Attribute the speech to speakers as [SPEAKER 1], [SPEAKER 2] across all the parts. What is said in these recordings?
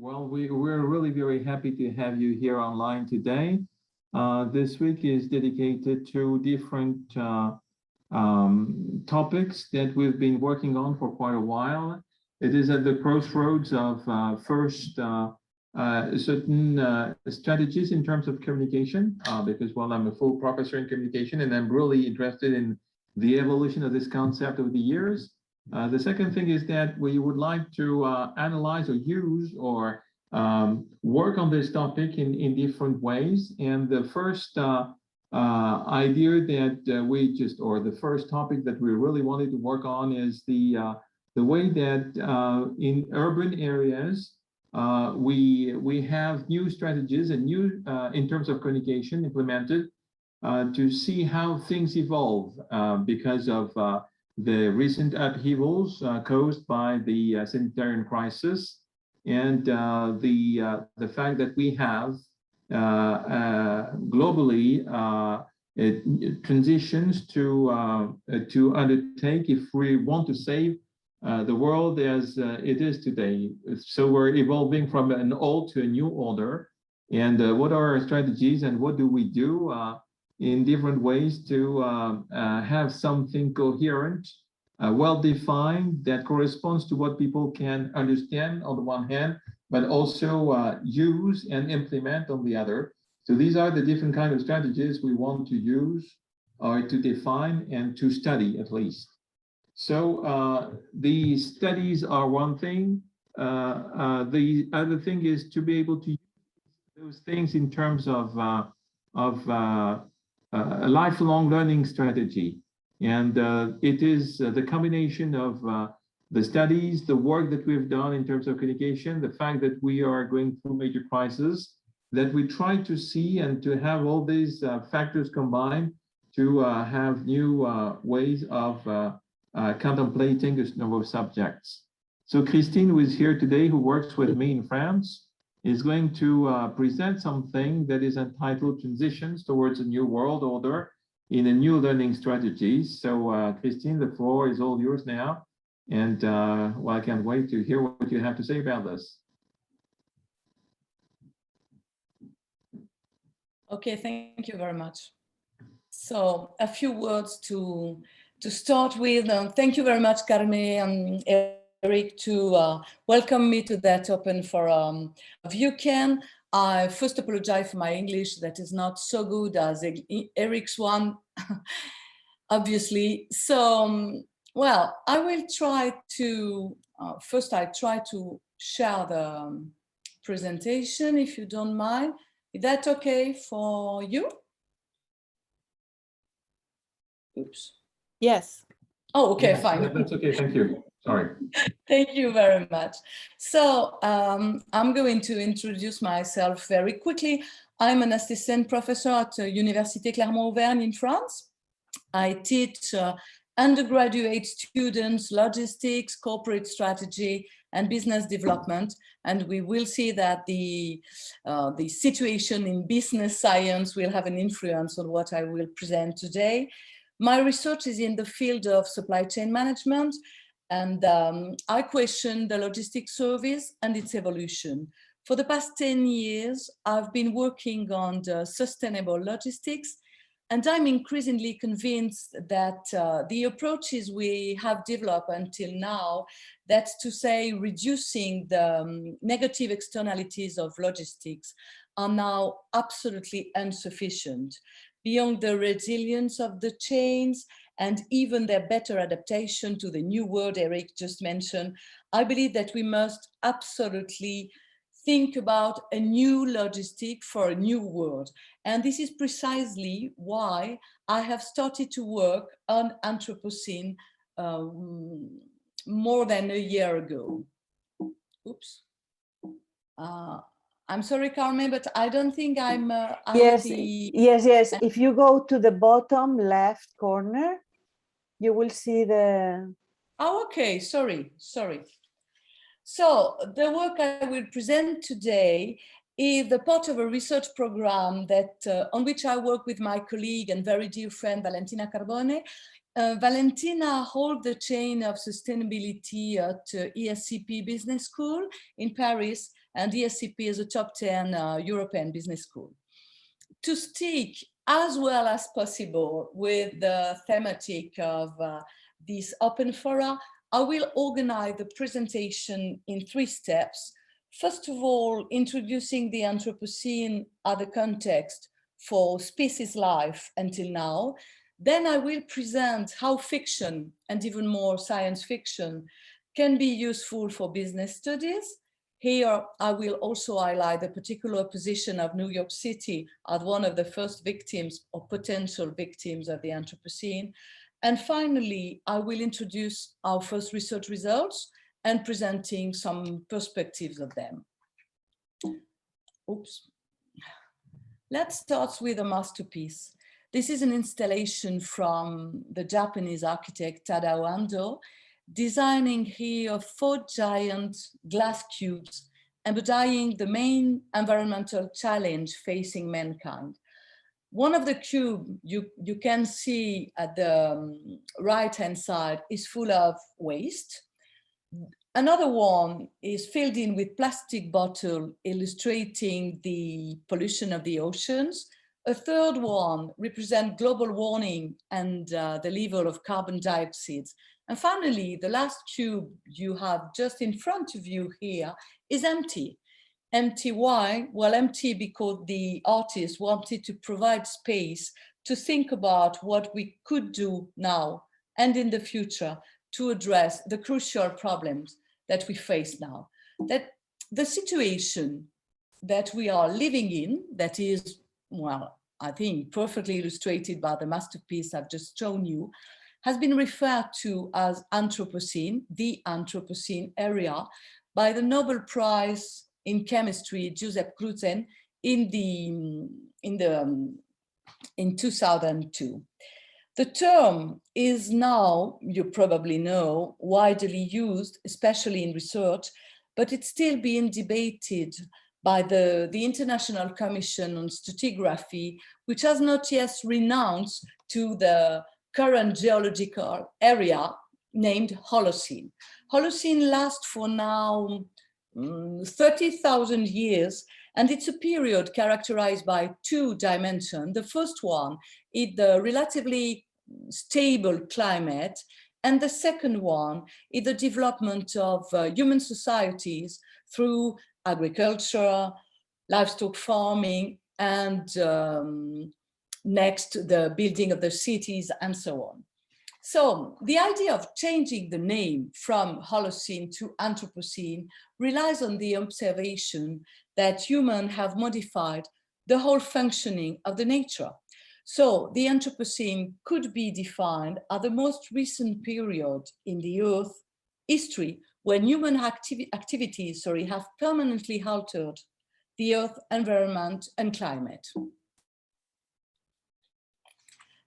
[SPEAKER 1] Well, we're really very happy to have you here online today. This week is dedicated to different topics that we've been working on for quite a while. It is at the crossroads of first certain strategies in terms of communication, because, well, I'm a full professor in communication and I'm really interested in the evolution of this concept over the years. The second thing is that we would like to analyze or use or work on this topic in different ways. And the first idea that the first topic that we really wanted to work on is the way that in urban areas, we have new strategies and new in terms of communication implemented to see how things evolve because of the recent upheavals caused by the sanitary crisis, and the fact that we have globally transitions to undertake if we want to save the world as it is today. So we're evolving from an old to a new order. And what are our strategies and what do we do in different ways to have something coherent, well-defined, that corresponds to what people can understand on the one hand, but also use and implement on the other. So these are the different kind of strategies we want to use or to define and to study at least. So the studies are one thing. The other thing is to be able to use those things in terms of a lifelong learning strategy. And it is the combination of the studies, the work that we've done in terms of communication, the fact that we are going through major crises, that we try to see and to have all these factors combined to have new ways of contemplating this number of subjects. So Christine, who is here today, who works with me in France, is going to present something that is entitled Transitions Towards a New World Order in a New Learning Strategies. So Christine, the floor is all yours now. And well, I can't wait to hear what you have to say about this.
[SPEAKER 2] Okay, thank you very much. So a few words to start with. Thank you very much, Carmen and Eric, to welcome me to that open forum of UCAN. I first apologize for my English that is not so good as Eric's one, obviously. So, well, I will try to, first I try to share the presentation, if you don't mind. Is that okay for you? Oops.
[SPEAKER 3] Yes.
[SPEAKER 2] Oh, okay,
[SPEAKER 1] yes,
[SPEAKER 2] fine.
[SPEAKER 1] That's okay, thank you. Sorry.
[SPEAKER 2] Thank you very much. So I'm going to introduce myself very quickly. I'm an assistant professor at Université Clermont Auvergne in France. I teach undergraduate students logistics, corporate strategy, and business development. And we will see that the situation in business science will have an influence on what I will present today. My research is in the field of supply chain management, and I question the logistics service and its evolution. For the past 10 years, I've been working on the sustainable logistics, and I'm increasingly convinced that the approaches we have developed until now, that's to say reducing the negative externalities of logistics, are now absolutely insufficient. Beyond the resilience of the chains and even their better adaptation to the new world Eric just mentioned, I believe that we must absolutely think about a new logistic for a new world. And this is precisely why I have started to work on Anthropocene more than a year ago. Oops. I'm sorry, Carmen, but I don't think I'm
[SPEAKER 3] yes. If you go to the bottom left corner, you will see the...
[SPEAKER 2] Oh, okay, sorry. So the work I will present today is the part of a research program that on which I work with my colleague and very dear friend Valentina Carbone Valentina holds the chain of sustainability at ESCP Business School in Paris, and ESCP is a top 10 European business school. To stick as well as possible with the thematic of this open fora, I will organize the presentation in 3 steps. First of all, introducing the Anthropocene as a context for species life until now. Then I will present how fiction, and even more science fiction, can be useful for business studies. Here, I will also highlight the particular position of New York City as one of the first victims or potential victims of the Anthropocene. And finally, I will introduce our first research results and presenting some perspectives of them. Oops. Let's start with a masterpiece. This is an installation from the Japanese architect Tadao Ando, designing here 4 giant glass cubes embodying the main environmental challenge facing mankind. One of the cubes you can see at the right-hand side is full of waste. Another one is filled in with plastic bottle, illustrating the pollution of the oceans. A third one represents global warming and the level of carbon dioxide. And finally, the last cube you have just in front of you here is empty. Empty why? Well, empty because the artist wanted to provide space to think about what we could do now and in the future to address the crucial problems that we face now. That the situation that we are living in, that is, well, I think perfectly illustrated by the masterpiece I've just shown you, has been referred to as Anthropocene, the Anthropocene area, by the Nobel Prize in Chemistry, Joseph Eucen, in 2002. The term is now, you probably know, widely used, especially in research, but it's still being debated by the International Commission on Stratigraphy, which has not yet renounced to the current geological area named Holocene. Holocene lasts for now 30,000 years, and it's a period characterized by 2 dimensions. The first one is the relatively stable climate, and the second one is the development of human societies through agriculture, livestock farming, and next, the building of the cities and so on. So the idea of changing the name from Holocene to Anthropocene relies on the observation that humans have modified the whole functioning of the nature. So the Anthropocene could be defined as the most recent period in the Earth history when human activities have permanently altered the Earth environment and climate.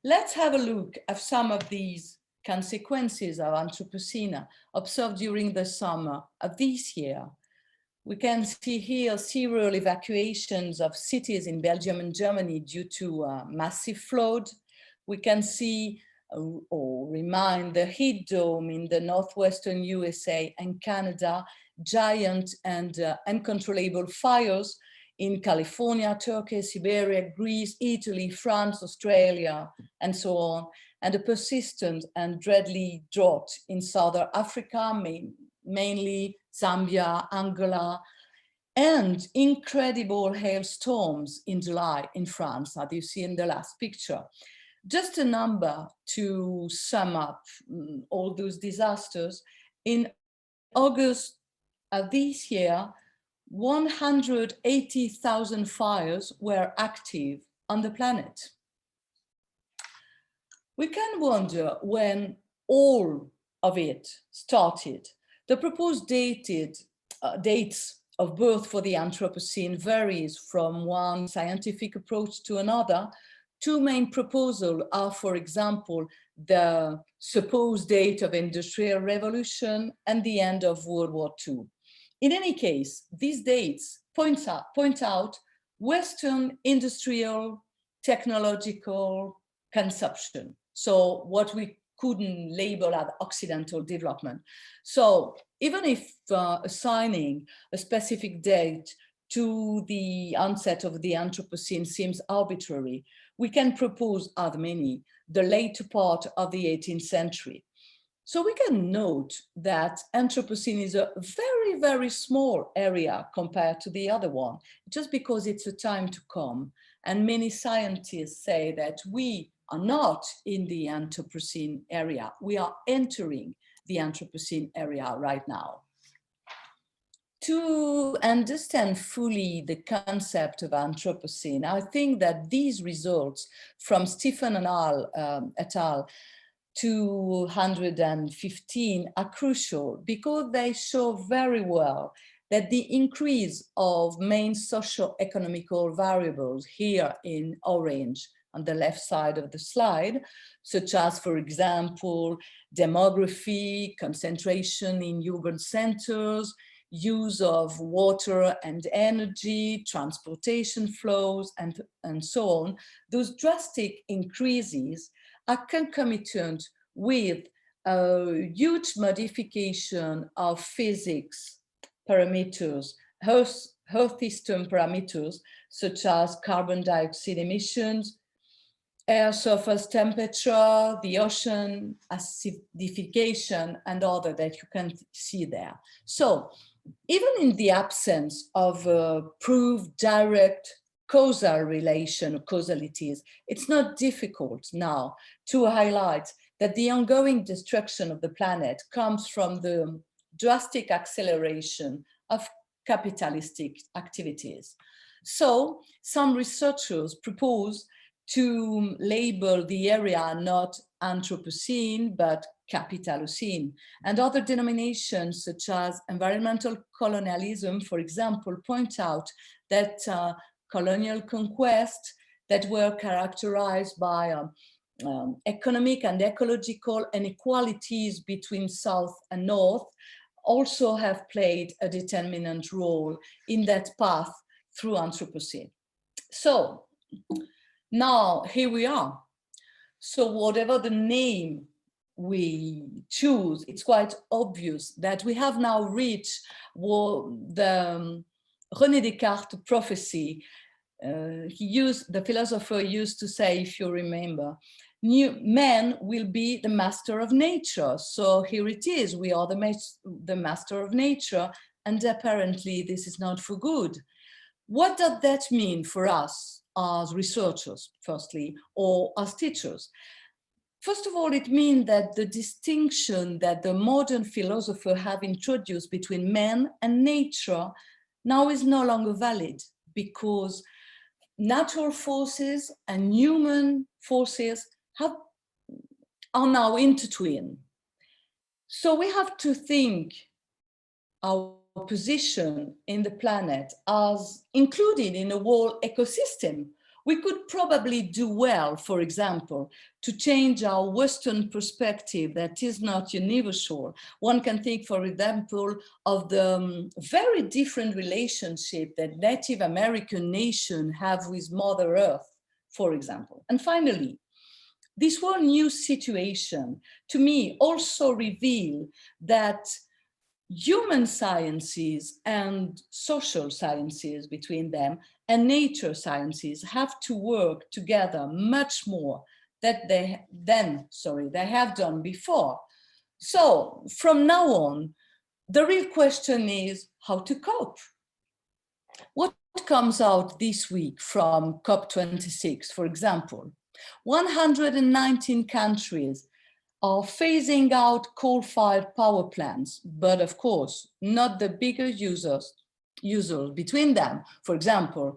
[SPEAKER 2] Let's have a look at some of these consequences of Anthropocene observed during the summer of this year. We can see here serial evacuations of cities in Belgium and Germany due to massive flood. We can see or remind the heat dome in the northwestern USA and Canada, giant and uncontrollable fires in California, Turkey, Siberia, Greece, Italy, France, Australia, and so on, and a persistent and deadly drought in Southern Africa, mainly Zambia, Angola, and incredible hailstorms in July in France, as you see in the last picture. Just a number to sum up all those disasters. In August of this year, 180,000 fires were active on the planet. We can wonder when all of it started. The proposed dates of birth for the Anthropocene varies from one scientific approach to another. 2 main proposals are, for example, the supposed date of Industrial Revolution and the end of World War II. In any case, these dates point out Western industrial technological consumption. So what we couldn't label as Occidental development. So even if assigning a specific date to the onset of the Anthropocene seems arbitrary, we can propose as many, the later part of the 18th century. So we can note that Anthropocene is a very, very small area compared to the other one, just because it's a time to come. And many scientists say that we are not in the Anthropocene area. We are entering the Anthropocene area right now. To understand fully the concept of Anthropocene, I think that these results from Stephen and et al. 215 are crucial because they show very well that the increase of main socio-economical variables here in orange on the left side of the slide, such as, for example, demography, concentration in urban centers, use of water and energy, transportation flows, and so on, those drastic increases are concomitant with a huge modification of physics parameters, Earth system parameters, such as carbon dioxide emissions, air surface temperature, the ocean acidification, and other that you can see there. So even in the absence of a proved direct causal relation or causalities, it's not difficult now to highlight that the ongoing destruction of the planet comes from the drastic acceleration of capitalistic activities. So some researchers propose to label the area not Anthropocene, but Capitalocene, and other denominations such as environmental colonialism, for example, point out that colonial conquests that were characterized by economic and ecological inequalities between South and North also have played a determinant role in that path through Anthropocene. So now here we are. So whatever the name we choose, it's quite obvious that we have now reached the René Descartes prophecy. The philosopher used to say, if you remember, man will be the master of nature. So here it is, we are the master of nature, and apparently this is not for good. What does that mean for us as researchers, firstly, or as teachers? First of all, it means that the distinction that the modern philosophers have introduced between man and nature now is no longer valid, because natural forces and human forces are now intertwined. So we have to think our position in the planet as included in a whole ecosystem. We could probably do well, for example, to change our Western perspective that is not universal. One can think, for example, of the very different relationship that Native American nations have with Mother Earth, for example. And finally, this whole new situation, to me, also reveals that human sciences and social sciences between them and nature sciences have to work together much more than they have done before. So from now on, the real question is how to cope. What comes out this week from COP26, for example? 119 countries are phasing out coal-fired power plants, but of course, not the bigger users between them. For example,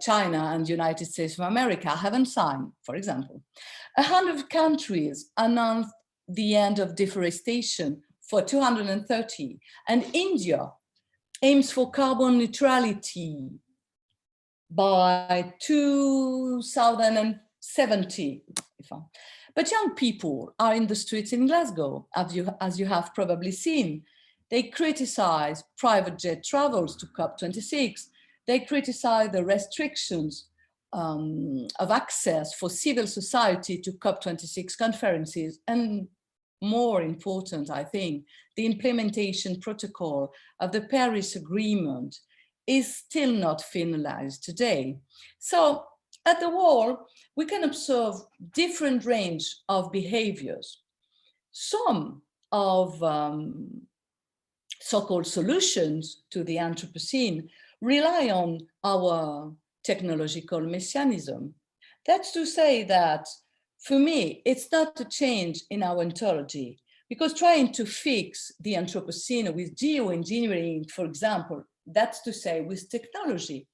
[SPEAKER 2] China and the United States of America haven't signed, for example. 100 countries announced the end of deforestation for 230, and India aims for carbon neutrality by 2070. But young people are in the streets in Glasgow, as you have probably seen. They criticize private jet travels to COP26. They criticize the restrictions of access for civil society to COP26 conferences, and more important, I think, the implementation protocol of the Paris Agreement is still not finalized today. So at the wall, we can observe different range of behaviors. Some of so-called solutions to the Anthropocene rely on our technological messianism. That's to say that, for me, it's not a change in our ontology, because trying to fix the Anthropocene with geoengineering, for example, that's to say with technology,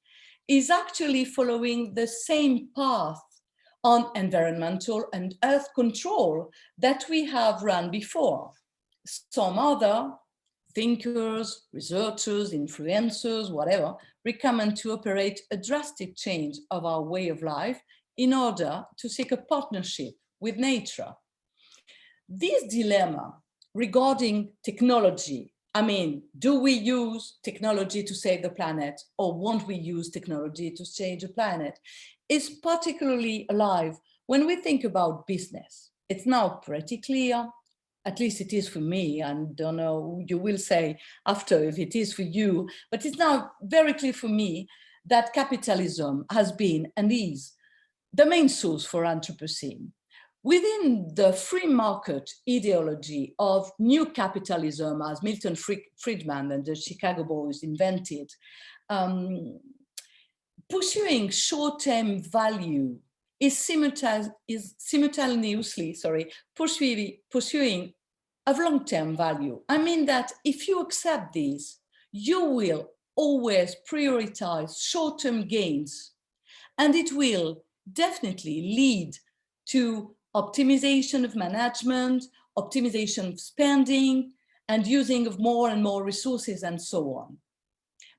[SPEAKER 2] is actually following the same path on environmental and earth control that we have run before. Some other thinkers, researchers, influencers, whatever, recommend to operate a drastic change of our way of life in order to seek a partnership with nature. This dilemma regarding technology, I mean, do we use technology to save the planet, or won't we use technology to change the planet, is particularly alive when we think about business. It's now pretty clear, at least it is for me, and don't know, you will say after if it is for you, but it's now very clear for me that capitalism has been and is the main source for Anthropocene. Within the free market ideology of new capitalism, as Milton Friedman and the Chicago Boys invented, pursuing short-term value is simultaneously pursuing of long-term value. I mean that if you accept this, you will always prioritize short-term gains, and it will definitely lead to optimization of management, optimization of spending, and using of more and more resources and so on.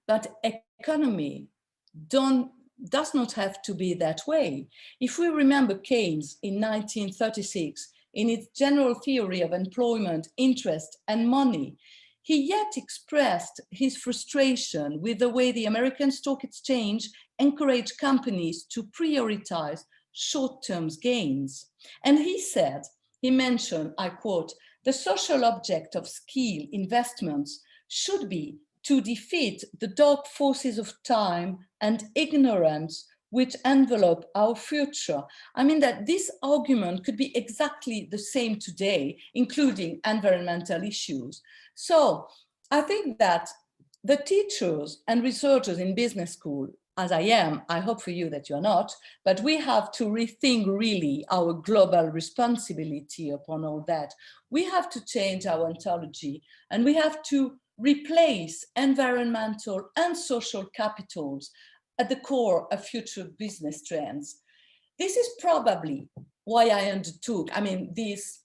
[SPEAKER 2] But economy does not have to be that way. If we remember Keynes in 1936, in its general theory of employment, interest, and money, he yet expressed his frustration with the way the American Stock Exchange encouraged companies to prioritize short-term gains. And he mentioned, I quote, "The social object of skill investments should be to defeat the dark forces of time and ignorance which envelop our future." I mean that this argument could be exactly the same today, including environmental issues. So I think that the teachers and researchers in business school, as I am, I hope for you that you're not, but we have to rethink really our global responsibility upon all that. We have to change our ontology, and we have to replace environmental and social capitals at the core of future business trends. This is probably why I undertook, I mean, this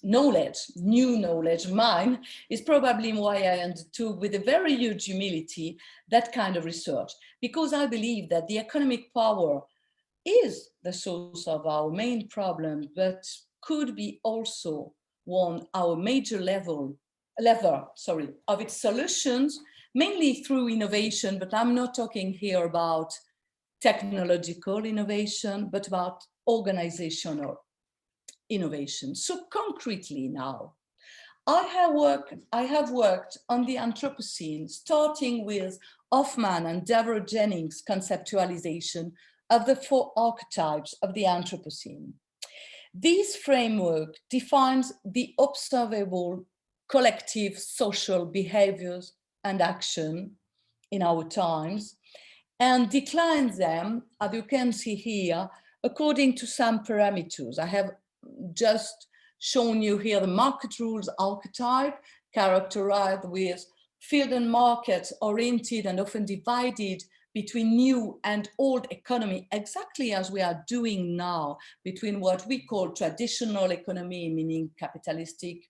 [SPEAKER 2] knowledge, new knowledge, mine, is probably why I undertook with a very huge humility that kind of research, because I believe that the economic power is the source of our main problem, but could be also one our major lever of its solutions, mainly through innovation, but I'm not talking here about technological innovation, but about organizational innovation. So concretely now, I have worked on the Anthropocene, starting with Hoffman and Deborah Jennings' conceptualization of the 4 archetypes of the Anthropocene. This framework defines the observable collective social behaviors and action in our times, and declines them, as you can see here, according to some parameters. I have just shown you here the market rules archetype, characterized with field and market oriented and often divided between new and old economy, exactly as we are doing now between what we call traditional economy, meaning capitalistic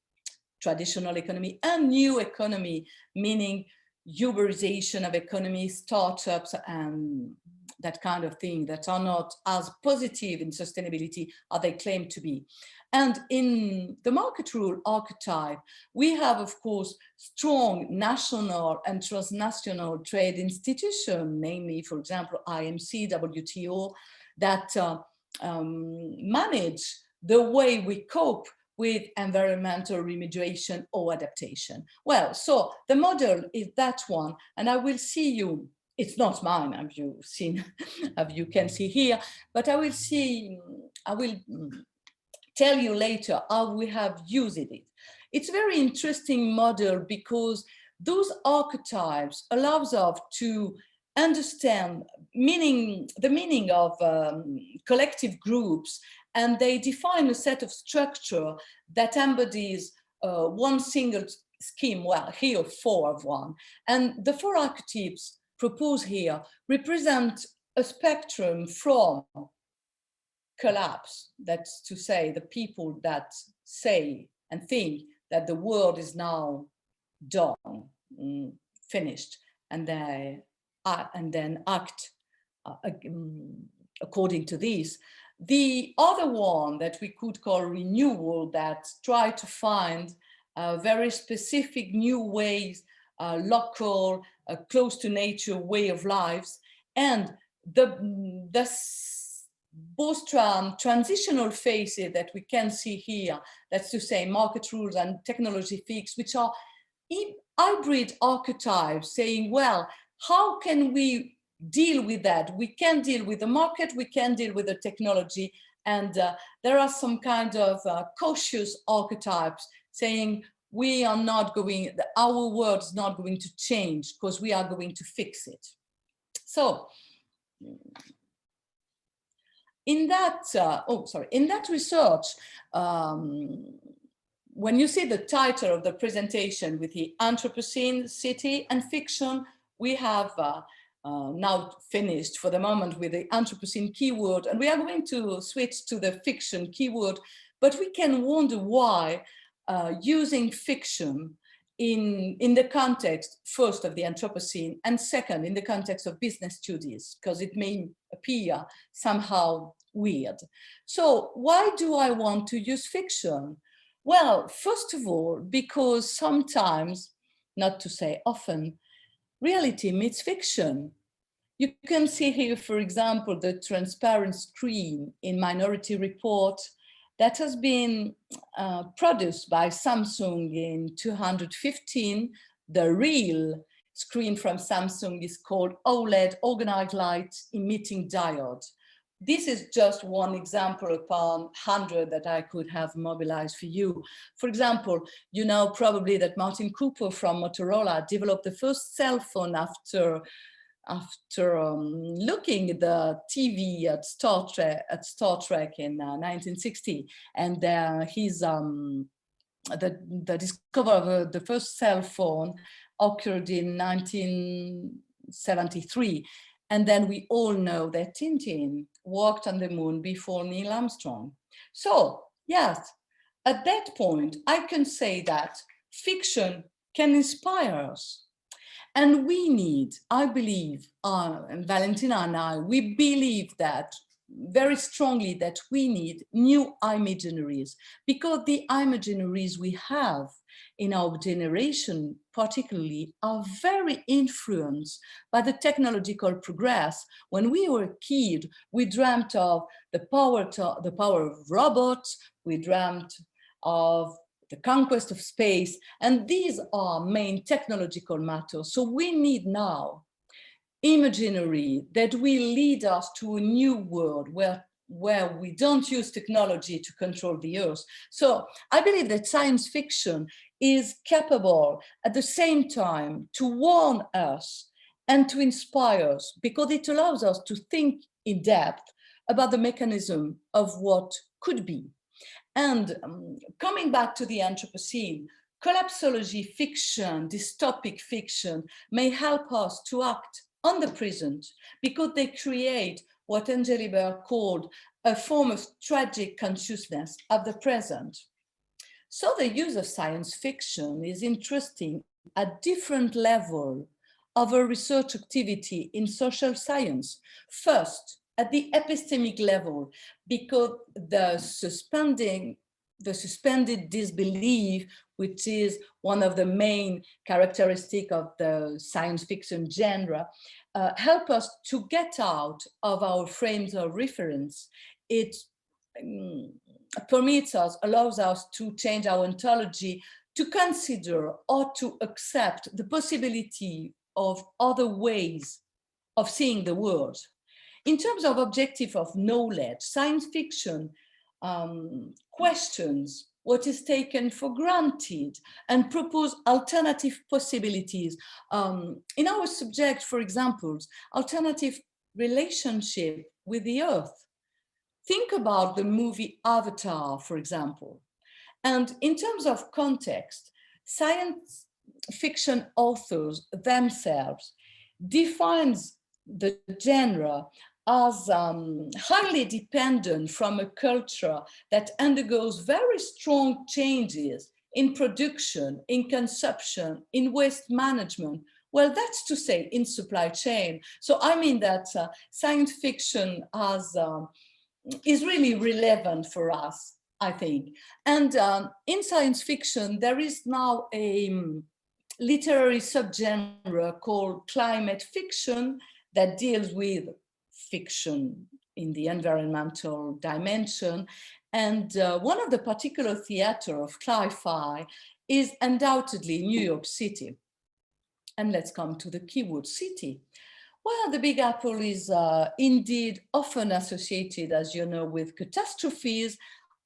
[SPEAKER 2] traditional economy, and new economy, meaning Uberization of economy, startups, and that kind of thing, that are not as positive in sustainability as they claim to be. And in the market rule archetype, we have, of course, strong national and transnational trade institutions, namely, for example, IMC, WTO, that manage the way we cope with environmental remediation or adaptation. Well, so the model is that one, and I will see you, it's not mine, as you've seen, as you can see here, but I will tell you later how we have used it. It's a very interesting model because those archetypes allows us to understand the meaning of collective groups, and they define a set of structure that embodies one single scheme, well, here 4 of one. And the 4 archetypes proposed here represent a spectrum from collapse, that's to say the people that say and think that the world is now done, finished, and then act according to this. The other one that we could call renewal, that try to find very specific new ways, local, close to nature way of lives, and the both transitional phases that we can see here, that's to say market rules and technology fix, which are hybrid archetypes, saying, well, how can we deal with that? We can deal with the market, we can deal with the technology, and there are some kind of cautious archetypes saying we are not going, our world is not going to change because we are going to fix it. So in that, in that research, when you see the title of the presentation with the Anthropocene, city and fiction, we have now finished for the moment with the Anthropocene keyword, and we are going to switch to the fiction keyword, but we can wonder why using fiction in the context, first, of the Anthropocene, and second, in the context of business studies, because it may appear somehow weird. So why do I want to use fiction? Well, first of all, because sometimes, not to say often, reality meets fiction. You can see here, for example, the transparent screen in Minority Report that has been produced by Samsung in 2015. The real screen from Samsung is called OLED, Organized Light Emitting Diode. This is just one example upon 100 that I could have mobilized for you. For example, you know probably that Martin Cooper from Motorola developed the first cell phone after looking at the TV at Star Trek in 1960, and the discovery of the first cell phone occurred in 1973, and then we all know that Tintin walked on the moon before Neil Armstrong. So yes, at that point I can say that fiction can inspire us. And we need, I believe, and Valentina and I, we believe that very strongly that we need new imaginaries, because the imaginaries we have in our generation particularly are very influenced by the technological progress. When we were a kid, we dreamt of the power of robots, we dreamt of the conquest of space, and these are main technological matters. So we need now imaginary that will lead us to a new world where we don't use technology to control the earth. So I believe that science fiction is capable at the same time to warn us and to inspire us, because it allows us to think in depth about the mechanism of what could be. And coming back to the Anthropocene, collapsology fiction, dystopic fiction, may help us to act on the present, because they create what Engelbert called a form of tragic consciousness of the present. So the use of science fiction is interesting at different levels of a research activity in social science. First, at the epistemic level, because the suspended disbelief, which is one of the main characteristics of the science fiction genre, help us to get out of our frames of reference. It permits us, allows us to change our ontology, to consider or to accept the possibility of other ways of seeing the world. In terms of objective of knowledge, science fiction questions what is taken for granted and propose alternative possibilities. In our subject, for example, alternative relationship with the earth. Think about the movie Avatar, for example. And in terms of context, science fiction authors themselves defines the genre as highly dependent from a culture that undergoes very strong changes in production, in consumption, in waste management. Well, that's to say in supply chain. So I mean that science fiction is really relevant for us, I think. And in science fiction, there is now a literary subgenre called climate fiction that deals with fiction in the environmental dimension. And one of the particular theater of cli-fi is undoubtedly New York City. And let's come to the keyword city. Well, the Big Apple is indeed often associated, as you know, with catastrophes,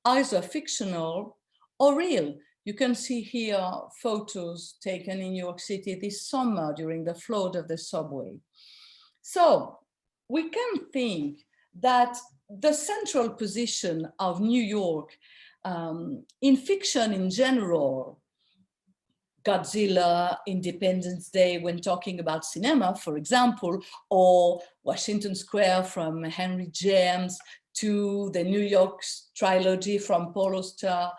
[SPEAKER 2] either fictional or real. You can see here photos taken in New York City this summer during the flood of the subway. So we can think that the central position of New York in fiction in general, Godzilla, Independence Day, when talking about cinema, for example, or Washington Square from Henry James to the New York trilogy from Paul Auster,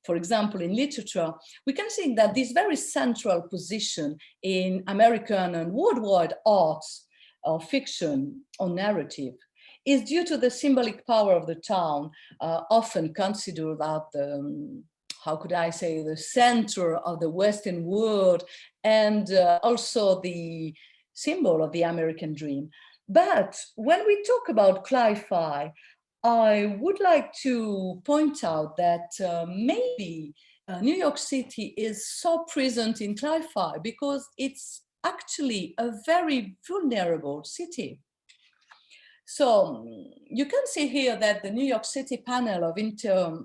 [SPEAKER 2] for example, in literature, we can see that this very central position in American and worldwide arts or fiction or narrative is due to the symbolic power of the town, often considered at the how could I say, the center of the Western world, and also the symbol of the American dream. But when we talk about cli-fi, I would like to point out that maybe New York City is so present in cli-fi because it's actually a very vulnerable city. So you can see here that the New York City panel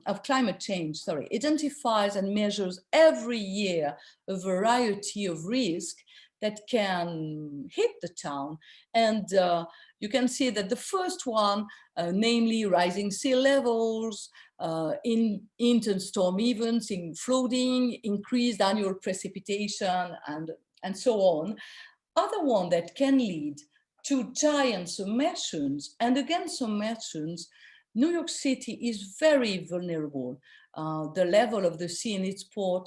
[SPEAKER 2] of climate change, identifies and measures every year a variety of risks that can hit the town. And you can see that the first one, namely rising sea levels, intense storm events, in flooding, increased annual precipitation, and so on, are the one that can lead to giant submersions. And again, submersions, New York City is very vulnerable. The level of the sea in its port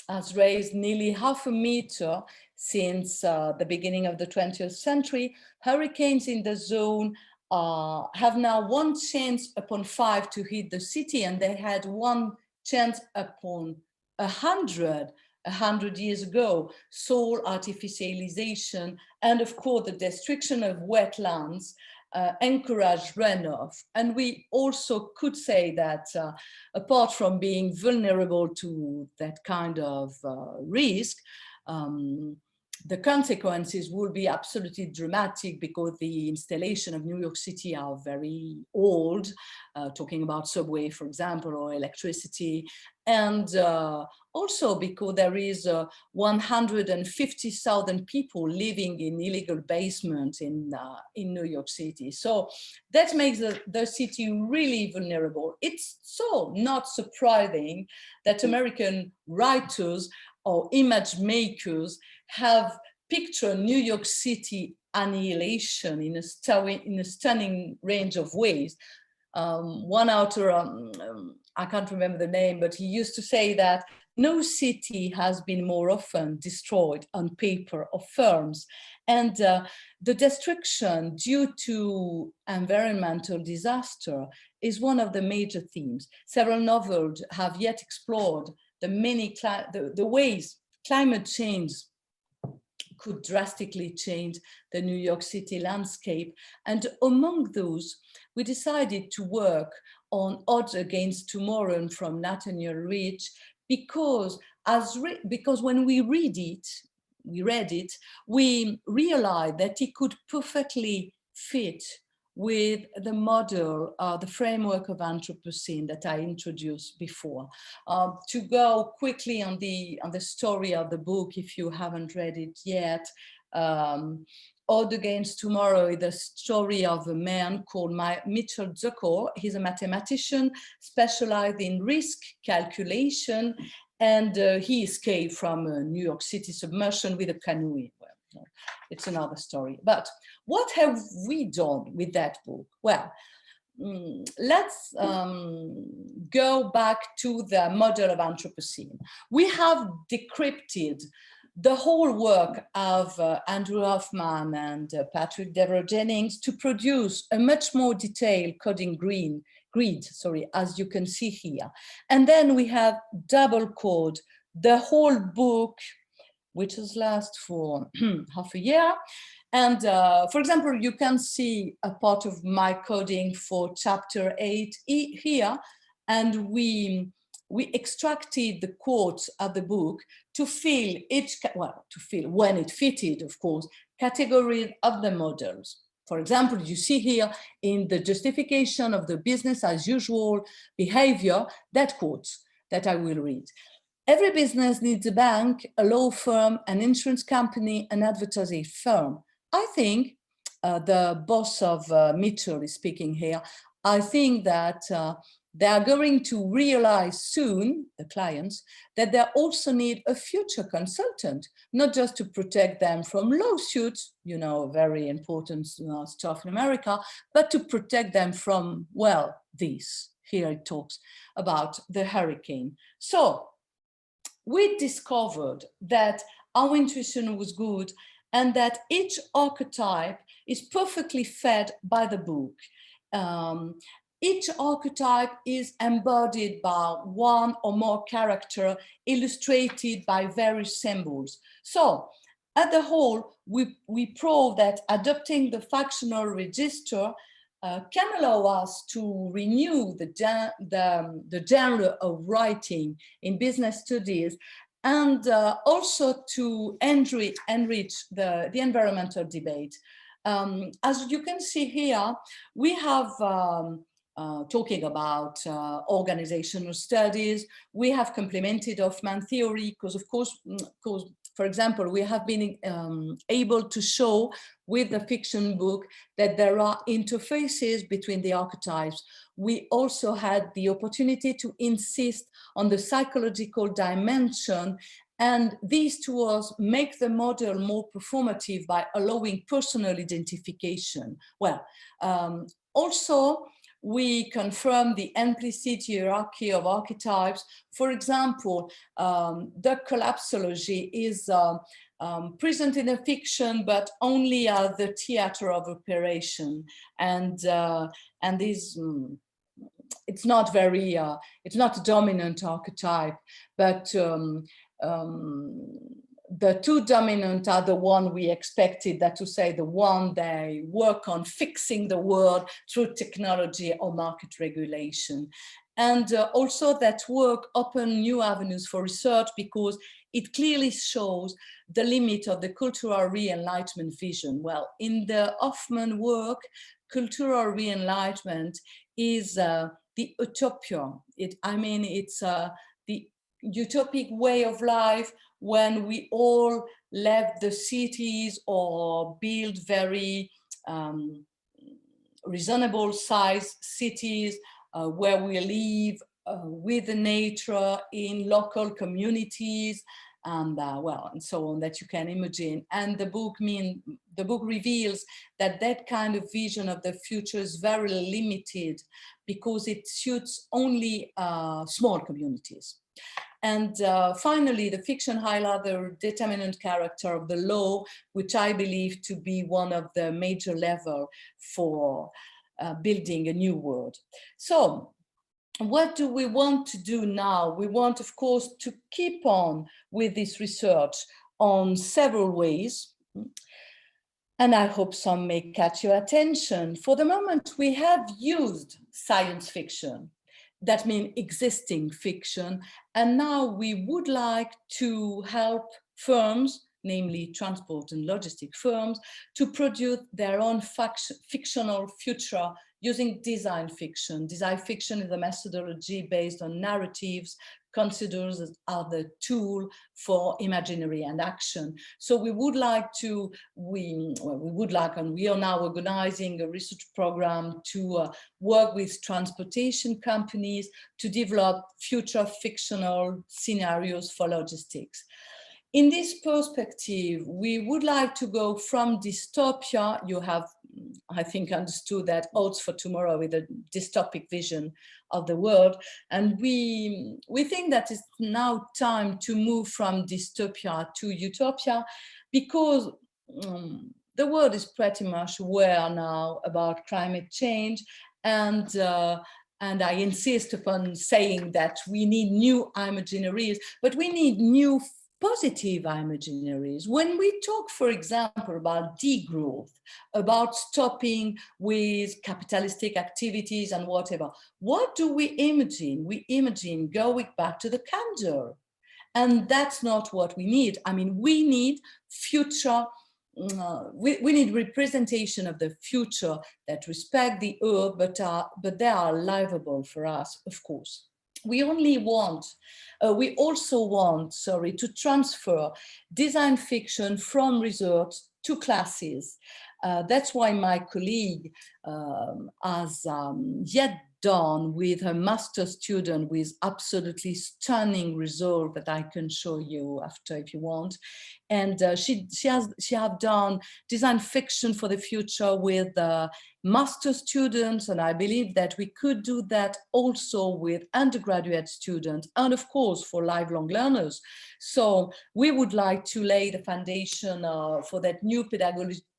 [SPEAKER 2] has raised nearly 0.5 meter since the beginning of the 20th century. Hurricanes in the zone have now 1 chance upon 5 to hit the city, and they had 1 chance upon 100 years ago. Soil artificialization and, of course, the destruction of wetlands encourage runoff. And we also could say that apart from being vulnerable to that kind of risk, the consequences will be absolutely dramatic because the installation of New York City are very old, talking about subway, for example, or electricity. And also because there is 150,000 people living in illegal basements in New York City. So that makes the city really vulnerable. It's so not surprising that American writers or image makers have pictured New York City annihilation in a stunning range of ways. One author, I can't remember the name, but he used to say that no city has been more often destroyed on paper or firms. And the destruction due to environmental disaster is one of the major themes. Several novels have yet explored the ways climate change could drastically change the New York City landscape. And among those, we decided to work on Odds Against Tomorrow from Nathaniel Rich because when we read it, we realized that it could perfectly fit with the model, the framework of Anthropocene that I introduced before. To go quickly on the story of the book, if you haven't read it yet, Odds Against Tomorrow is the story of a man called Mitchell Zucker. He's a mathematician specialized in risk calculation, and he escaped from New York City submersion with a canoe. Well, it's another story. But what have we done with that book? Well, let's go back to the model of Anthropocene. We have decrypted the whole work of Andrew Hoffman and Patrick Devereux-Jennings to produce a much more detailed coding grid, as you can see here. And then we have double code the whole book, which has lasted for half a year. And for example, you can see a part of my coding for chapter 8 here, and we extracted the quotes of the book to fill when it fitted, of course, categories of the models. For example, you see here in the justification of the business as usual behavior, that quotes that I will read. Every business needs a bank, a law firm, an insurance company, an advertising firm. I think the boss of Mitchell is speaking here. I think that they are going to realize soon, the clients, that they also need a future consultant, not just to protect them from lawsuits, very important stuff in America, but to protect them from, well, this. Here it talks about the hurricane. So we discovered that our intuition was good and that each archetype is perfectly fed by the book. Each archetype is embodied by one or more characters illustrated by various symbols. So at the whole, we prove that adopting the factional register can allow us to renew the genre of writing in business studies and also to enrich the environmental debate. As you can see here, we have talking about organizational studies. We have complemented Hoffman theory because, of course, for example, we have been able to show with the fiction book that there are interfaces between the archetypes. We also had the opportunity to insist on the psychological dimension, and these tools make the model more performative by allowing personal identification. Well, also, we confirm the implicit hierarchy of archetypes. For example, the collapsology is present in a fiction, but only at the theater of operation. And this, it's not a dominant archetype, but the two dominant are the one we expected, that to say the one they work on fixing the world through technology or market regulation. And also that work opened new avenues for research because it clearly shows the limit of the cultural re-enlightenment vision. Well, in the Hoffman work, cultural re-enlightenment is the utopia. It's the utopic way of life when we all left the cities or build very reasonable sized cities where we live with the nature in local communities and and so on that you can imagine. And the book reveals that that kind of vision of the future is very limited because it suits only small communities. And finally, the fiction highlights the determinant character of the law, which I believe to be one of the major levers for building a new world. So what do we want to do now? We want, of course, to keep on with this research on several ways. And I hope some may catch your attention. For the moment, we have used science fiction. That means existing fiction. And now we would like to help firms, namely transport and logistic firms, to produce their own fictional future using design fiction. Design fiction is a methodology based on narratives, considered as the tool for imaginary and action. So we would like to, and we are now organizing a research program to work with transportation companies to develop future fictional scenarios for logistics. In this perspective, we would like to go from dystopia. You have, I think, understood that Oats for Tomorrow with a dystopic vision of the world. And we think that it's now time to move from dystopia to utopia, because the world is pretty much aware now about climate change. And I insist upon saying that we need new imaginaries, but we need new positive imaginaries. When we talk, for example, about degrowth, about stopping with capitalistic activities and whatever, what do we imagine? We imagine going back to the candor. And that's not what we need. I mean, we need future, we need representation of the future that respect the earth, but they are livable for us, of course. We also want, to transfer design fiction from research to classes. That's why my colleague has yet done with her master student with absolutely stunning result that I can show you after if you want. And she have done design fiction for the future with master students, and I believe that we could do that also with undergraduate students, and of course for lifelong learners. So we would like to lay the foundation for that new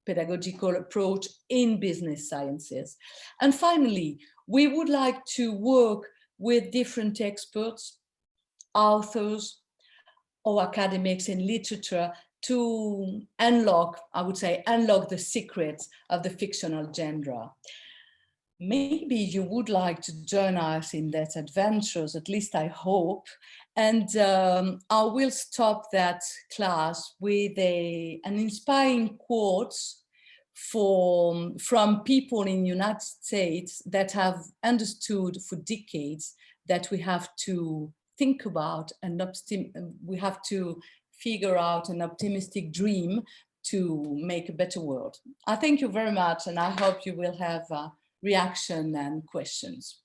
[SPEAKER 2] pedagogical approach in business sciences. And finally, we would like to work with different experts, authors, or academics in literature to unlock, I would say, unlock the secrets of the fictional genre. Maybe you would like to join us in that adventures, at least I hope. And I will stop that class with an inspiring quote from people in the United States that have understood for decades that we have to think about and we have to figure out an optimistic dream to make a better world. I thank you very much, and I hope you will have reaction and questions.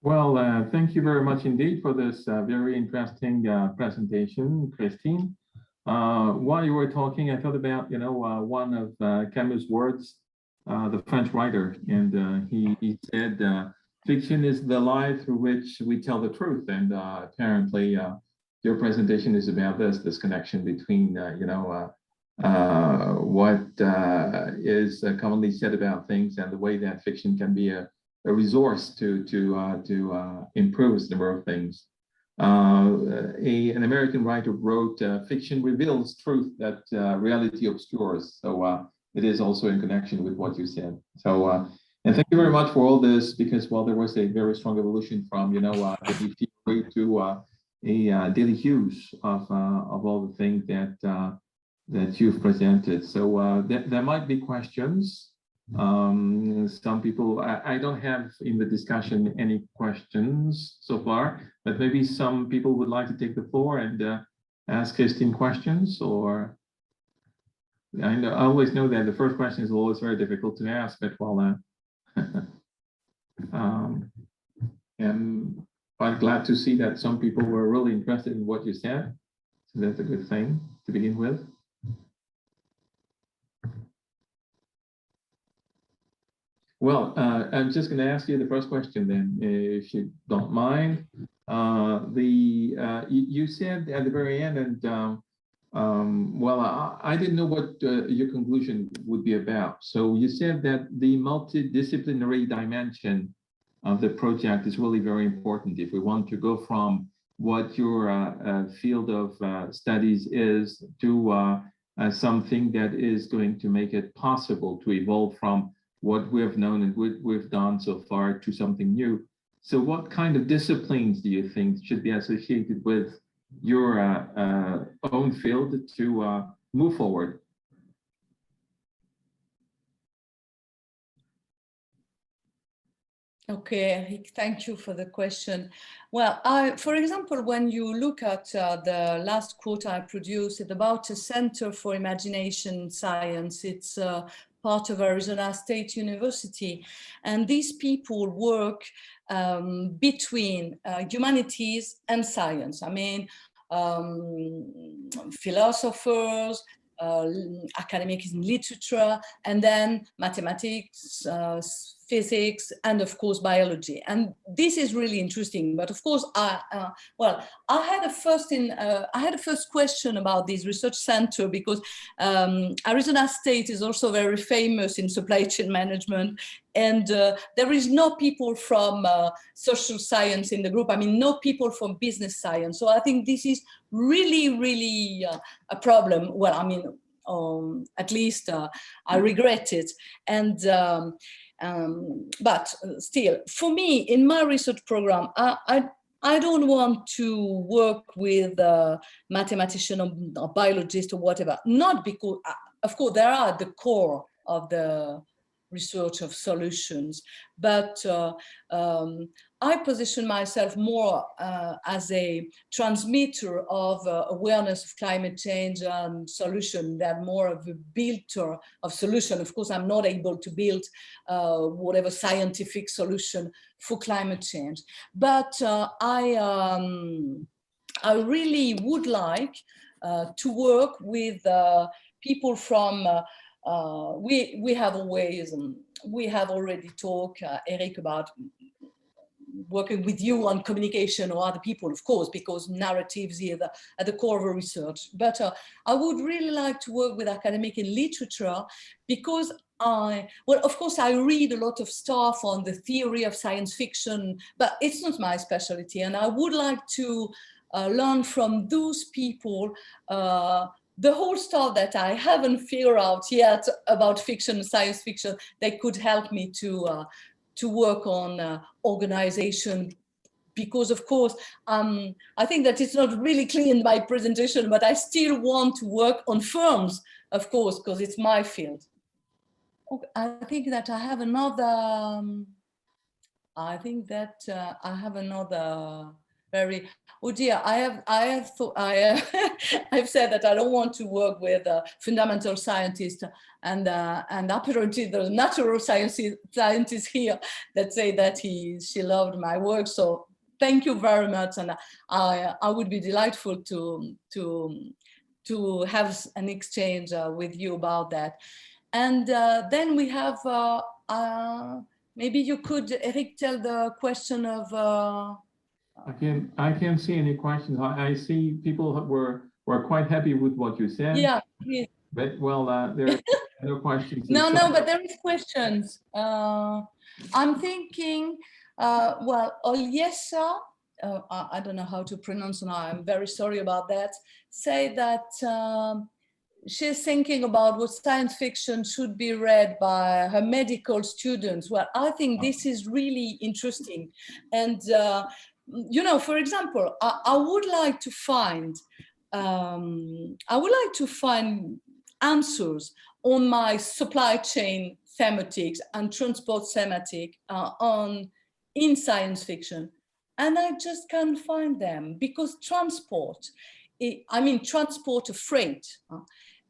[SPEAKER 1] Well, thank you very much indeed for this very interesting presentation, Christine. While you were talking, I thought about, one of Camus' words, the French writer, and he said, fiction is the lie through which we tell the truth. And apparently your presentation is about this connection between, what is commonly said about things and the way that fiction can be a resource to improve the number of things. An American writer wrote, fiction reveals truth that reality obscures. So it is also in connection with what you said. So, and thank you very much for all this, because, well, there was a very strong evolution from, the theory to a daily use of all the things that you've presented. So there might be questions. Some people, I don't have in the discussion any questions so far, but maybe some people would like to take the floor and ask Christine questions, or I always know that the first question is always very difficult to ask, but well, I'm quite glad to see that some people were really interested in what you said. So that's a good thing to begin with. Well, I'm just going to ask you the first question then, if you don't mind. You said at the very end, and well, I didn't know what your conclusion would be about. So you said that the multidisciplinary dimension of the project is really very important if we want to go from what your field of studies is to something that is going to make it possible to evolve from what we have known and what we've done so far to something new. So what kind of disciplines do you think should be associated with your own field to move forward?
[SPEAKER 2] Okay, Eric, thank you for the question. Well, for example, when you look at the last quote I produced, it's about a Center for Imagination Science. It's part of Arizona State University. And these people work between humanities and science. I mean, philosophers, academics in literature, and then mathematics, physics, and of course biology. And this is really interesting. But of course, well, I had a first question about this research center because Arizona State is also very famous in supply chain management, and there is no people from social science in the group. I mean, no people from business science. So I think this is really a problem. Well, I mean, at least I regret it. And but still, for me, in my research program, I don't want to work with a mathematician or biologist or whatever. Not because, of course, they are at the core of the research of solutions, but I position myself more as a transmitter of awareness of climate change and solution than more of a builder of solution. Of course, I'm not able to build whatever scientific solution for climate change, but I really would like to work with people from we have always, we have already talked, Eric, about working with you on communication or other people, of course, because narratives is at the core of research. But I would really like to work with academic and literature because well, of course, I read a lot of stuff on the theory of science fiction, but it's not my specialty. And I would like to learn from those people the whole stuff that I haven't figured out yet about fiction, science fiction. They could help me to work on organization, because of course, I think that it's not really clear in my presentation, but I still want to work on firms, of course, because it's my field. Okay, I think that I have another, very, oh dear, I've said that I don't want to work with fundamental scientists, and apparently there's natural scientists here that say that she loved my work. So thank you very much, and I would be delightful to have an exchange with you about that. And then we have maybe you could, Eric, tell the question of.
[SPEAKER 1] I can't see any questions. I see people were quite happy with what you said.
[SPEAKER 2] Yeah. Please.
[SPEAKER 1] But well, there are no questions.
[SPEAKER 2] No, but there is questions. I'm thinking, well, Olyesa, I don't know how to pronounce now. I'm very sorry about that. Say that she's thinking about what science fiction should be read by her medical students. Well, I think this is really interesting. And you know, for example, I would like to find answers on my supply chain thematics and transport thematic in science fiction, and I just can't find them because transport, transport of freight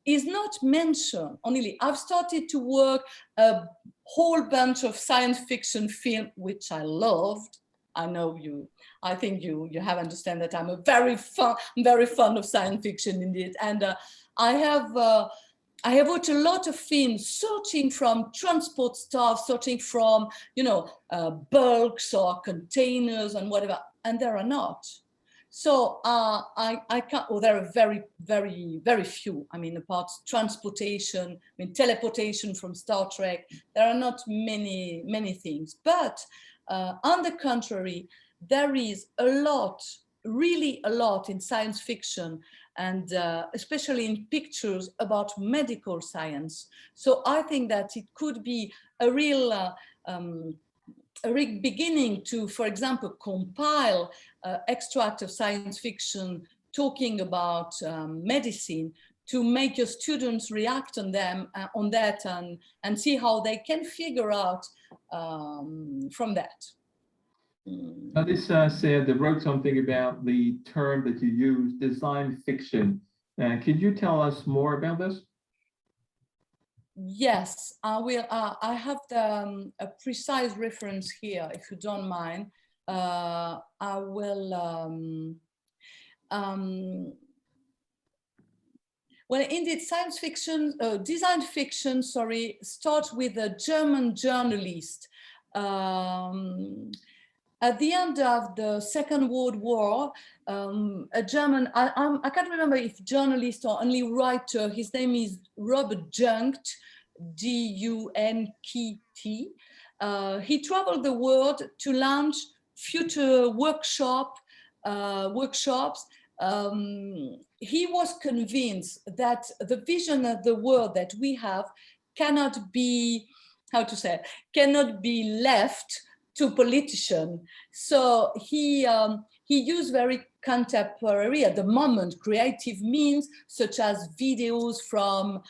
[SPEAKER 2] is not mentioned. Only I've started to work a whole bunch of science fiction film, which I loved. I know you. I think you have understand that I'm very fond of science fiction indeed, and I have watched a lot of films searching from transport stuff, searching from bulks or containers and whatever. and there are not. So I can't, or there are very few. I mean, apart transportation, I mean, teleportation from Star Trek, there are not many things. But on the contrary, there is a lot, really a lot in science fiction, and especially in pictures about medical science. So I think that it could be a real beginning to, for example, compile extract of science fiction talking about medicine, to make your students react on them on that, and see how they can figure out from that.
[SPEAKER 1] Now this said, they wrote something about the term that you use, design fiction. Could you tell us more about this?
[SPEAKER 2] Yes, I will. I have a precise reference here, if you don't mind. I will. Well, indeed, science fiction, design fiction, sorry, starts with a German journalist. At the end of the Second World War, a German, I can't remember if journalist or only writer, his name is Robert Junkt, G-U-N-K-T. He traveled the world to launch future workshops. He was convinced that the vision of the world that we have cannot be, how to say, cannot be left to politicians. So he used very contemporary, at the moment, creative means, such as videos from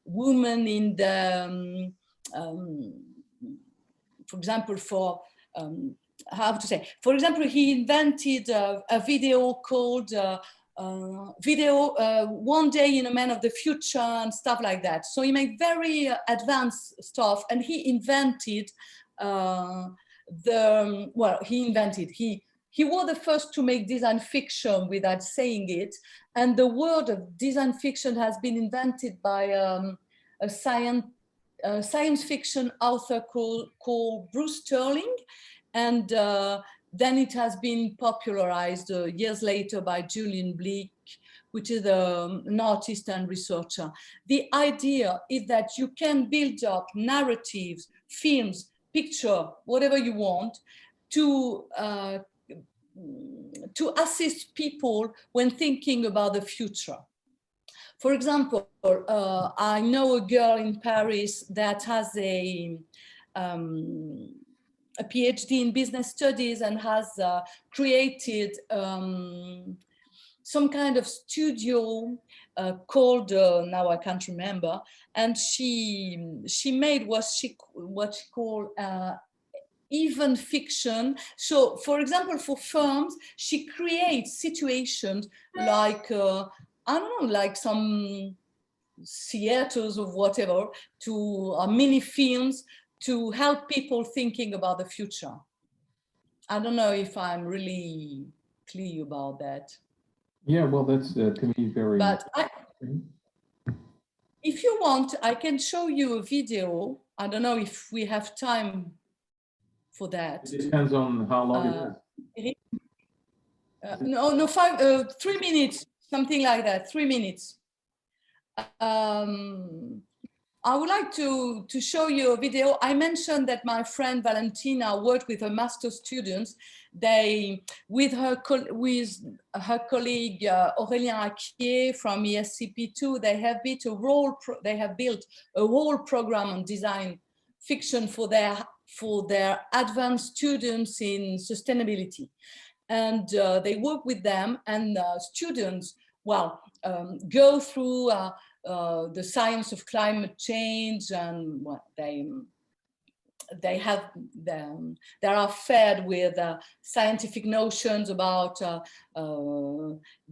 [SPEAKER 2] women in the, for example, for, how to say, for example, he invented a video called One Day in a Man of the Future and stuff like that. So he made very advanced stuff, and he invented he was the first to make design fiction without saying it, and the word of design fiction has been invented by a science fiction author called Bruce Sterling, and then it has been popularized years later by Julian Bleak, which is an artist and researcher. The idea is that you can build up narratives, films, picture, whatever you want, to assist people when thinking about the future. For example, I know a girl in Paris that has a PhD in business studies and has created some kind of studio called, now I can't remember, and she made what she called even fiction. So, for example, for firms, she creates situations like, I don't know, like some theaters or whatever, to mini films to help people thinking about the future. I don't know if I'm really clear about that.
[SPEAKER 1] Yeah, well, that's to me very.
[SPEAKER 2] But if you want, I can show you a video. I don't know if we have time for that.
[SPEAKER 1] It depends on how long it is.
[SPEAKER 2] No, 3 minutes, something like that, 3 minutes. I would like to show you a video. I mentioned that my friend Valentina worked with her master students. They, with her colleague Aurélien Acquier from ESCP2, they have built a whole program on design fiction for their advanced students in sustainability. And they work with them, and students, well, go through the science of climate change, and well, they are fed with scientific notions about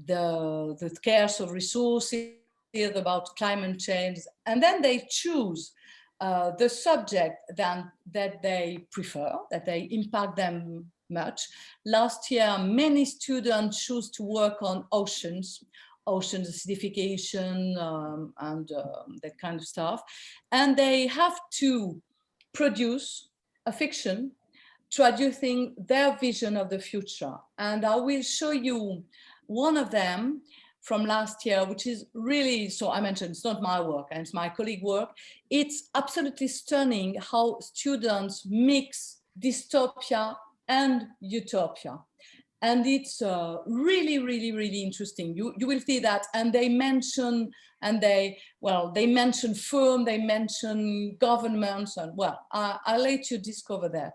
[SPEAKER 2] the scarce of resources, about climate change, and then they choose the subject that they prefer, that they impact them much. Last year, many students choose to work on oceans acidification, and that kind of stuff. And they have to produce a fiction traducing their vision of the future. And I will show you one of them from last year, which is really, so I mentioned it's not my work and it's my colleague work. It's absolutely stunning how students mix dystopia and utopia. And it's really, really, really interesting. You will see that. And they mention, they mention firm, they mention governments, and well, I'll let you discover that.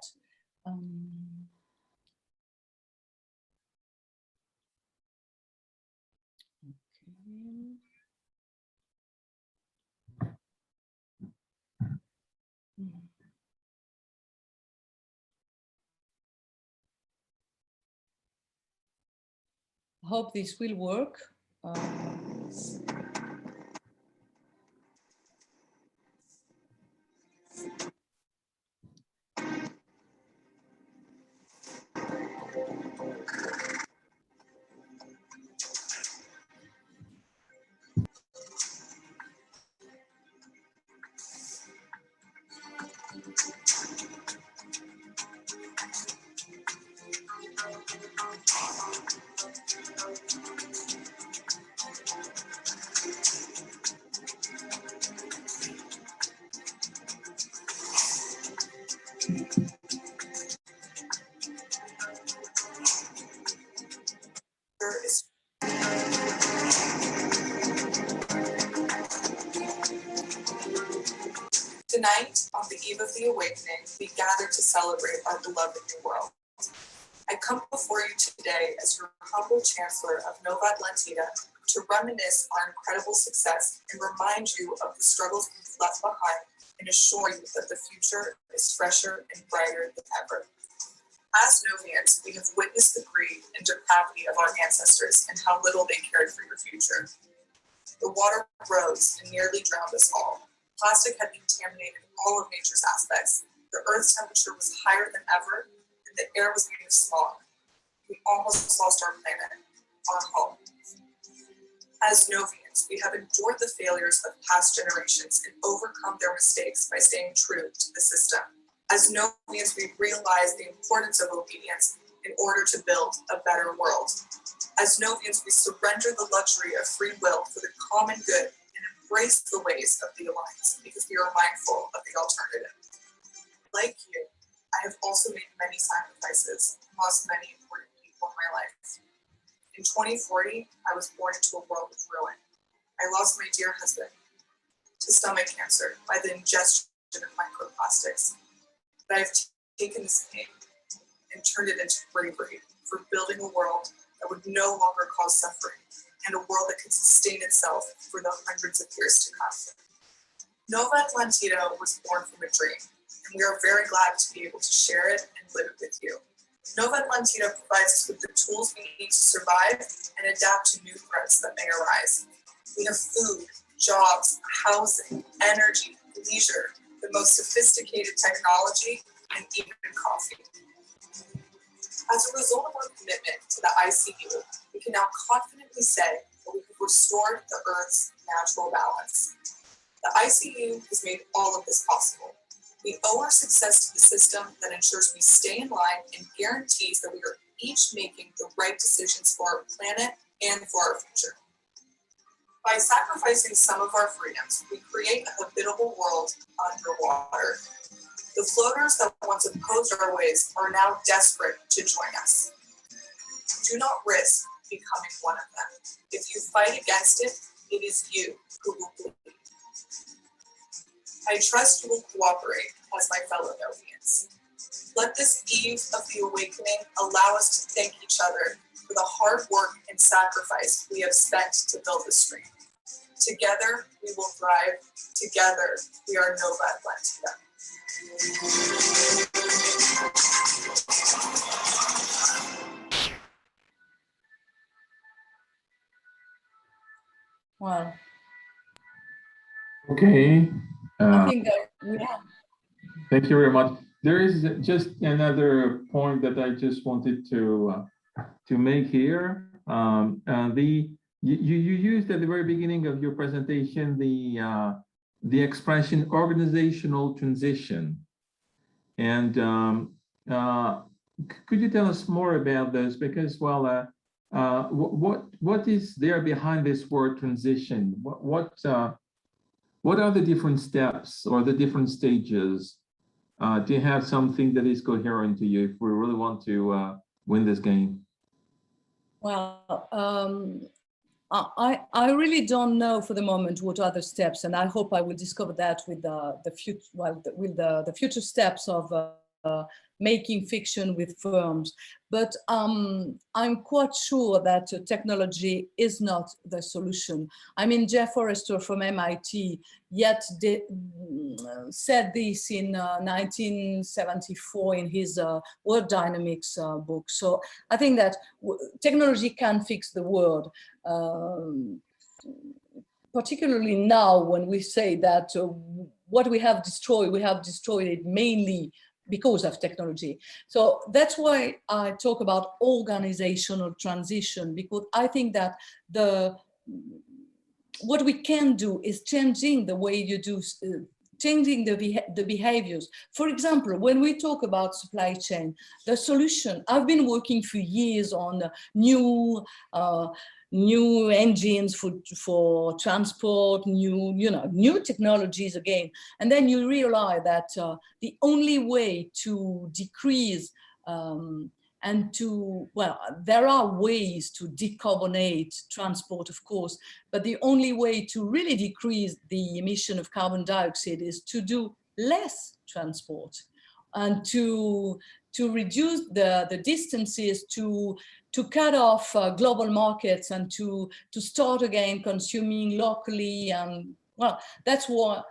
[SPEAKER 2] I hope this will work.
[SPEAKER 4] Tonight, on the eve of the awakening, we gather to celebrate our beloved new world. I come before you today as your humble chancellor of Nova Atlantida to reminisce our incredible success and remind you of the struggles we've left behind and assure you that the future is fresher and brighter than ever. As Novians, we have witnessed the greed and depravity of our ancestors and how little they cared for your future. The water rose and nearly drowned us all. Plastic had contaminated all of nature's aspects. The Earth's temperature was higher than ever, and the air was made of smog. We almost lost our planet, our home. As Novians, we have endured the failures of past generations and overcome their mistakes by staying true to the system. As Novians, we realize the importance of obedience in order to build a better world. As Novians, we surrender the luxury of free will for the common good and embrace the ways of the Alliance because we are mindful of the alternative. Like you, I have also made many sacrifices and lost many important people in my life. In 2040, I was born into a world of ruin. I lost my dear husband to stomach cancer by the ingestion of microplastics. But I've taken this pain and turned it into bravery for building a world that would no longer cause suffering and a world that could sustain itself for the hundreds of years to come. Nova Atlantida was born from a dream, and we are very glad to be able to share it and live it with you. Nova Atlantida provides us with the tools we need to survive and adapt to new threats that may arise. We have food, jobs, housing, energy, leisure, the most sophisticated technology, and even coffee. As a result of our commitment to the ICU, we can now confidently say that we have restored the Earth's natural balance. The ICU has made all of this possible. We owe our success to the system that ensures we stay in line and guarantees that we are each making the right decisions for our planet and for our future. By sacrificing some of our freedoms, we create a habitable world underwater. The floaters that once opposed our ways are now desperate to join us. Do not risk becoming one of them. If you fight against it, it is you who will bleed. I trust you will cooperate as my fellow Novians. Let this eve of the awakening allow us to thank each other for the hard work and sacrifice we have spent to build this stream. Together, we will thrive. Together, we are Nova Atlantida.
[SPEAKER 2] Well,
[SPEAKER 1] Okay.
[SPEAKER 2] I think that we have.
[SPEAKER 1] Thank you very much. There is just another point that I just wanted to make here. You used at the very beginning of your presentation the expression organizational transition, and could you tell us more about this? Because, well, what is there behind this word transition? What are the different steps or the different stages? Do you have something that is coherent to you if we really want to win this game?
[SPEAKER 2] Well, I really don't know for the moment what are the steps, and I hope I will discover that with the future, well, with the future steps of making fiction with firms. But I'm quite sure that technology is not the solution. I mean, Jeff Forrester from MIT said this in 1974 in his World Dynamics book. So I think that technology can fix the world. Particularly now when we say that what we have destroyed it mainly because of technology. So that's why I talk about organizational transition, because I think that what we can do is changing the way you do, changing the behaviors. For example, when we talk about supply chain, the solution, I've been working for years on new engines for transport, new technologies again. And then you realize that the only way to decrease there are ways to decarbonate transport, of course, but the only way to really decrease the emission of carbon dioxide is to do less transport and to reduce the distances, to cut off global markets and to start again consuming locally. And well, that's what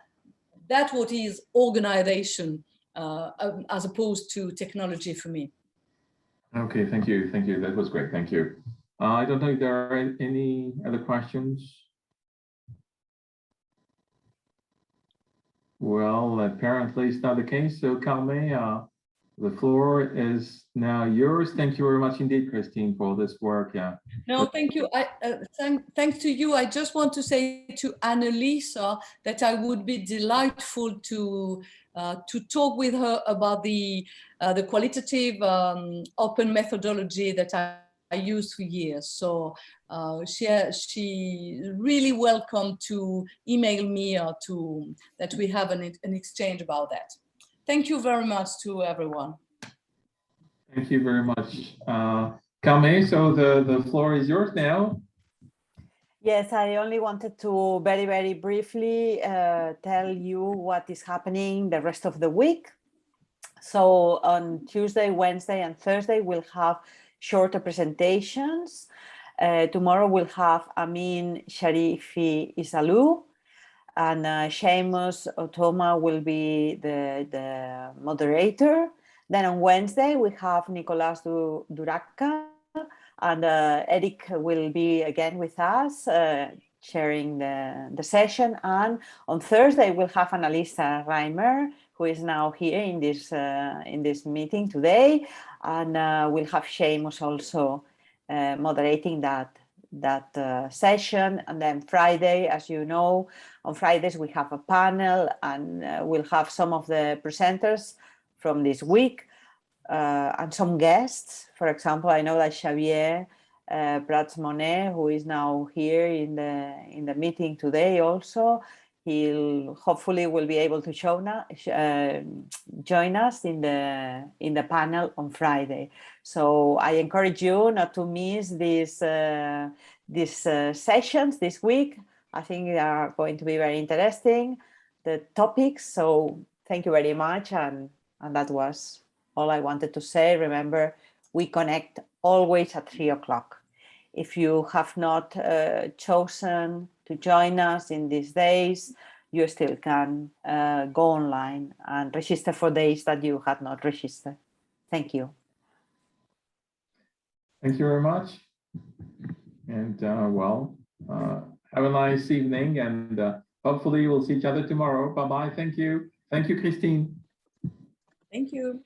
[SPEAKER 2] is organization as opposed to technology for me.
[SPEAKER 1] Okay, thank you. Thank you. That was great. Thank you. I don't know if there are any other questions. Well, apparently it's not the case. So Carmen, the floor is now yours. Thank you very much indeed, Christine, for this work. Yeah.
[SPEAKER 2] No, thank you. Thanks to you. I just want to say to Annalisa that I would be delightful to talk with her about the qualitative open methodology that I used for years. So she really welcome to email me or that we have an exchange about that. Thank you very much to everyone.
[SPEAKER 1] Thank you very much. Carmen, so the floor is yours now.
[SPEAKER 3] Yes, I only wanted to very, very briefly tell you what is happening the rest of the week. So on Tuesday, Wednesday, and Thursday, we'll have shorter presentations. Tomorrow we'll have Amin Sharifi Isalu, and Seamus Otoma will be the moderator. Then on Wednesday, we have Nicolas Duracca, and Eric will be again with us, sharing the session. And on Thursday, we'll have Annalisa Reimer, who is now here in this meeting today. And we'll have Seamus also moderating that session. And then Friday, as you know, on Fridays we have a panel, and we'll have some of the presenters from this week and some guests. For example, I know that Xavier Prats-Monet, who is now here in the meeting today also, he'll hopefully will be able to join us in the panel on Friday. So I encourage you not to miss these sessions this week. I think they are going to be very interesting, the topics. So thank you very much, and that was all I wanted to say. Remember, we connect always at 3 o'clock. If you have not chosen to join us in these days, you still can go online and register for days that you had not registered. Thank you.
[SPEAKER 1] Thank you very much. And have a nice evening, and hopefully we'll see each other tomorrow. Bye-bye. Thank you. Thank you, Christine.
[SPEAKER 2] Thank you.